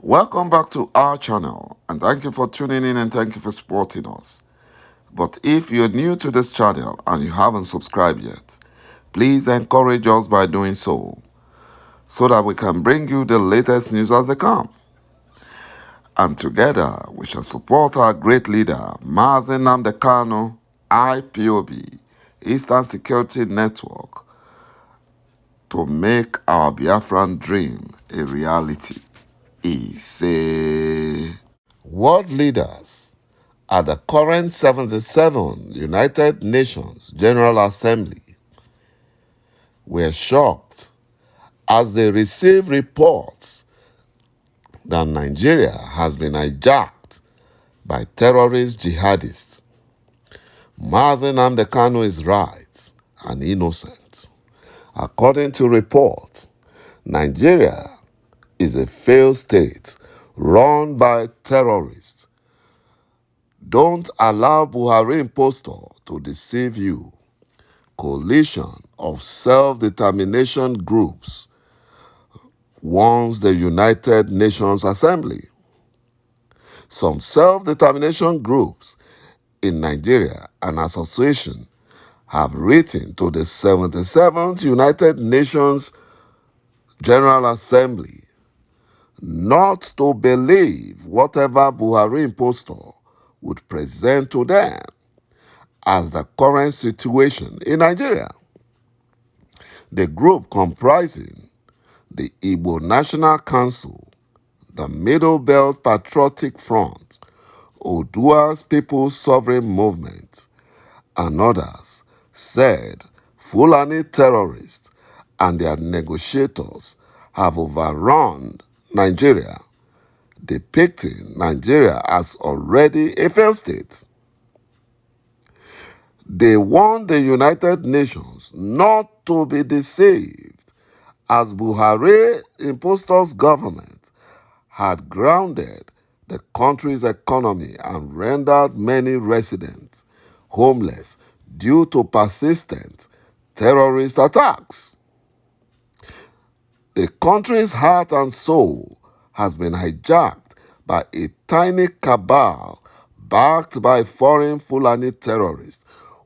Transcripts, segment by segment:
Welcome back to our channel, and thank you for tuning in and thank you for supporting us. But if you're new to this channel and you haven't subscribed yet, please encourage us by doing so that we can bring you the latest news as they come. And together we shall support our great leader, ₦HDZ, IPOB, Eastern Security Network, to make our Biafran dream a reality. He say, world leaders at the current 77 United Nations General Assembly were shocked as they received reports that Nigeria has been hijacked by terrorist jihadists. ₦HDZ is right and innocent. According to report, Nigeria is a failed state run by terrorists. Don't allow Buhari impostor to deceive you. Coalition of self-determination groups warns the United Nations Assembly. Some self-determination groups in Nigeria and association have written to the 77th United Nations General Assembly not to believe whatever Buhari impostor would present to them as the current situation in Nigeria. The group comprising the Igbo National Council, the Middle Belt Patriotic Front, Odua's People's Sovereign Movement, and others said Fulani terrorists and their negotiators have overrun Nigeria, depicting Nigeria as already a failed state. They want the United Nations not to be deceived, as Buhari impostor's government had grounded the country's economy and rendered many residents homeless due to persistent terrorist attacks. The country's heart and soul has been hijacked by a tiny cabal backed by foreign Fulani terrorists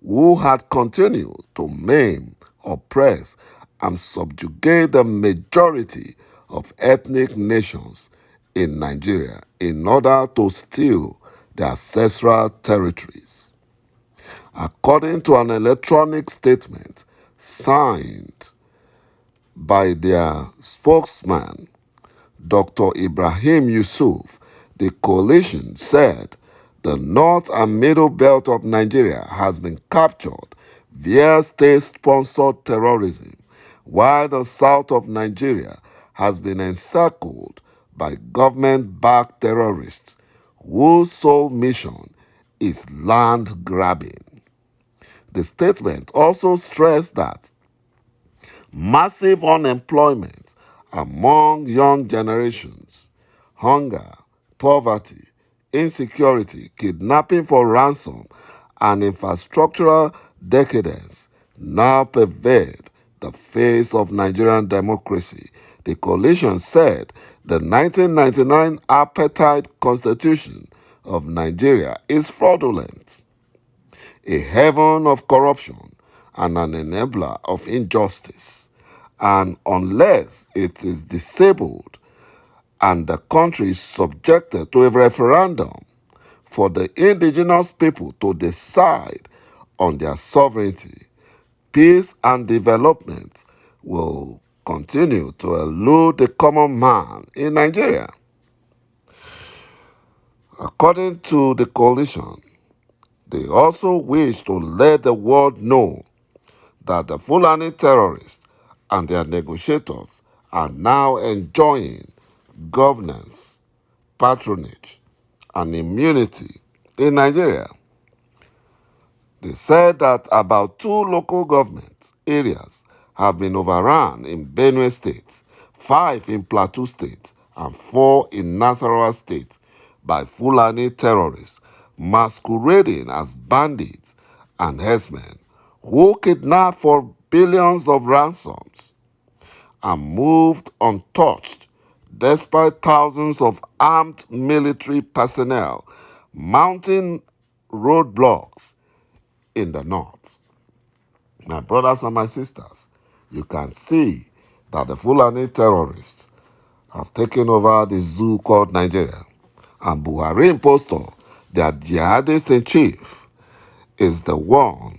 who had continued to maim, oppress, and subjugate the majority of ethnic nations in Nigeria in order to steal their ancestral territories. According to an electronic statement signed by their spokesman, Dr. Ibrahim Yusuf, the coalition said the north and middle belt of Nigeria has been captured via state-sponsored terrorism, while the south of Nigeria has been encircled by government-backed terrorists whose sole mission is land grabbing. The statement also stressed that massive unemployment among young generations, hunger, poverty, insecurity, kidnapping for ransom, and infrastructural decadence now pervade the face of Nigerian democracy. The coalition said the 1999 Apartheid Constitution of Nigeria is fraudulent, a heaven of corruption, and an enabler of injustice. And unless it is disabled and the country is subjected to a referendum for the indigenous people to decide on their sovereignty, peace and development will continue to elude the common man in Nigeria. According to the coalition, they also wish to let the world know that the Fulani terrorists and their negotiators are now enjoying governance, patronage, and immunity in Nigeria. They said that about 2 local government areas have been overrun in Benue State, 5 in Plateau State, and 4 in Nasarawa State by Fulani terrorists masquerading as bandits and herdsmen who kidnapped for billions of ransoms and moved untouched despite thousands of armed military personnel mounting roadblocks in the north. My brothers and my sisters, you can see that the Fulani terrorists have taken over the zoo called Nigeria, and Buhari impostor, their jihadist-in-chief, is the one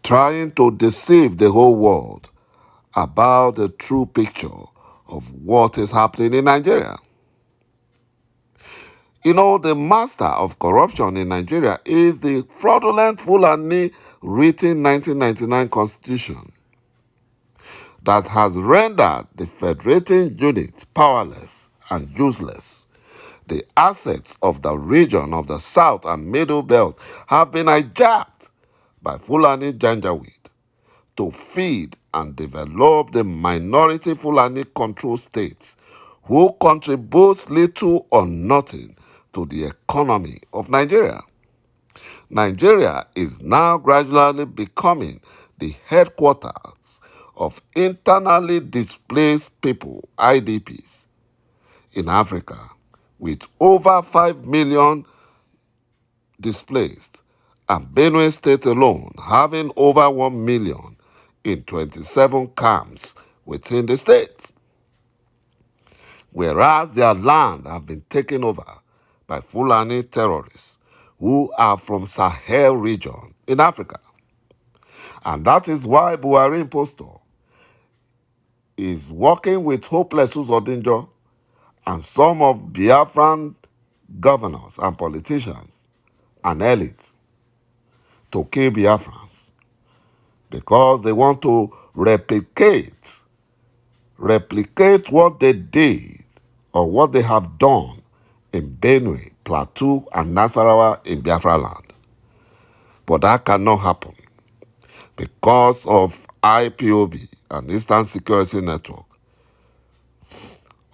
trying to deceive the whole world about the true picture of what is happening in Nigeria. You know, the master of corruption in Nigeria is the fraudulent Fulani written 1999 constitution that has rendered the federating unit powerless and useless. The assets of the region of the South and Middle Belt have been hijacked by Fulani Janjaweed to feed and develop the minority Fulani-controlled states who contributes little or nothing to the economy of Nigeria. Nigeria is now gradually becoming the headquarters of internally displaced people, IDPs, in Africa, with over 5 million displaced, and Benue State alone having over 1 million in 27 camps within the state. Whereas their land have been taken over by Fulani terrorists who are from Sahel region in Africa. And that is why Buhari impostor is working with hopeless ዄJዀCKዄ and some of Biafran governors and politicians and elites to kill Biafrans because they want to replicate what they did or what they have done in Benue, Plateau, and Nasarawa in Biafra land. But that cannot happen because of IPOB and Eastern Security Network.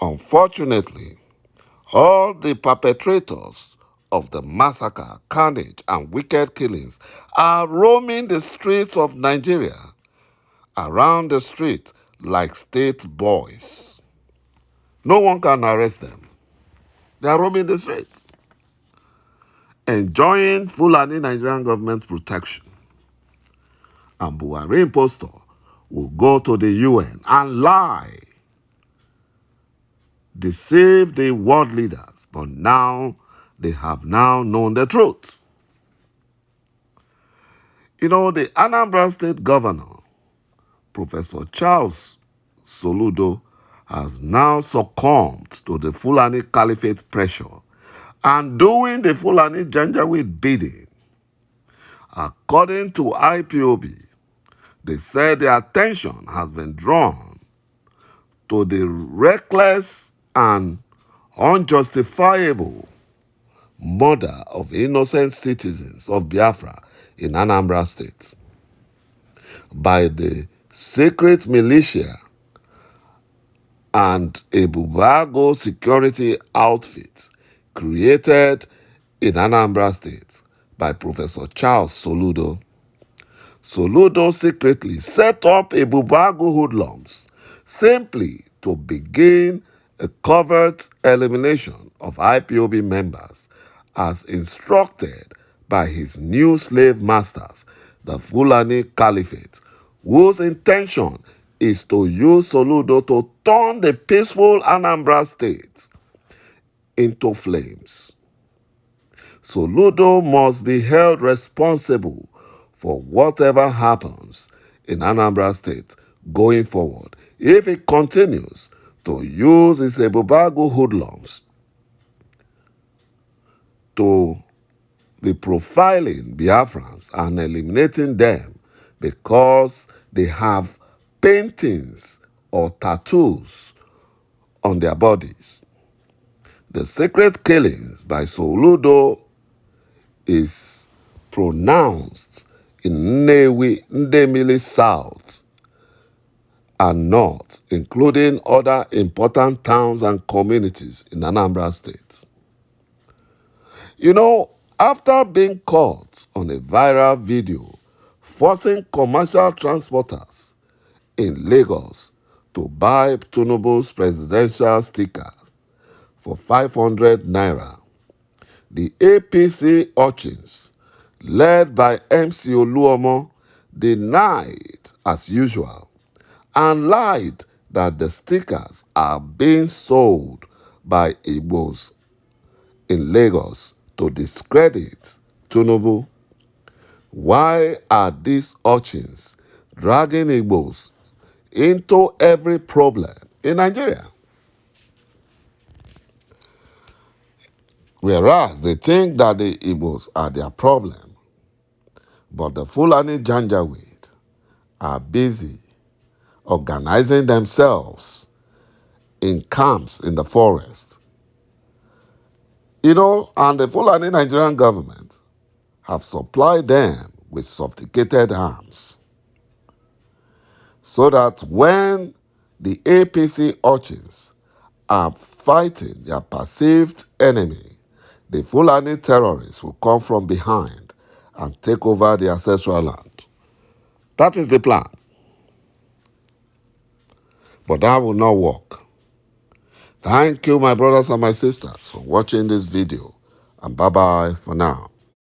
Unfortunately, all the perpetrators of the massacre, carnage, and wicked killings are roaming the streets of Nigeria, around the street like state boys. No one can arrest them. They are roaming the streets, enjoying Fulani Nigerian government protection. And Buhari impostor will go to the UN and lie, deceive the world leaders, but now they have now known the truth. You know, the Anambra State Governor, Professor Charles Soludo, has now succumbed to the Fulani Caliphate pressure and doing the Fulani Janjaweed bidding. According to IPOB, they said their attention has been drawn to the reckless and unjustifiable murder of innocent citizens of Biafra in Anambra State by the secret militia and a Bubago security outfit created in Anambra State by Professor Charles Soludo. Soludo secretly set up a Bubago hoodlums simply to begin a covert elimination of IPOB members as instructed by his new slave masters, the Fulani Caliphate, whose intention is to use Soludo to turn the peaceful Anambra State into flames. Soludo must be held responsible for whatever happens in Anambra State going forward if he continues to use his Ebubago hoodlums to be profiling Biafrans and eliminating them because they have paintings or tattoos on their bodies. The secret killings by Soludo is pronounced in Nnewi, Ndemili South and North, including other important towns and communities in Anambra State. You know, after being caught on a viral video forcing commercial transporters in Lagos to buy Tinubu's presidential stickers for 500 naira. The APC urchins, led by MC Oluomo, denied as usual and lied that the stickers are being sold by Igbos in Lagos to discredit Tinubu. Why are these urchins dragging Igbos into every problem in Nigeria? Whereas they think that the Igbos are their problem, but the Fulani Janjaweed are busy organizing themselves in camps in the forest. And the Fulani Nigerian government have supplied them with sophisticated arms so that when the APC urchins are fighting their perceived enemy, the Fulani terrorists will come from behind and take over the ancestral land. That is the plan. But that will not work. Thank you, my brothers and my sisters, for watching this video, and bye-bye for now.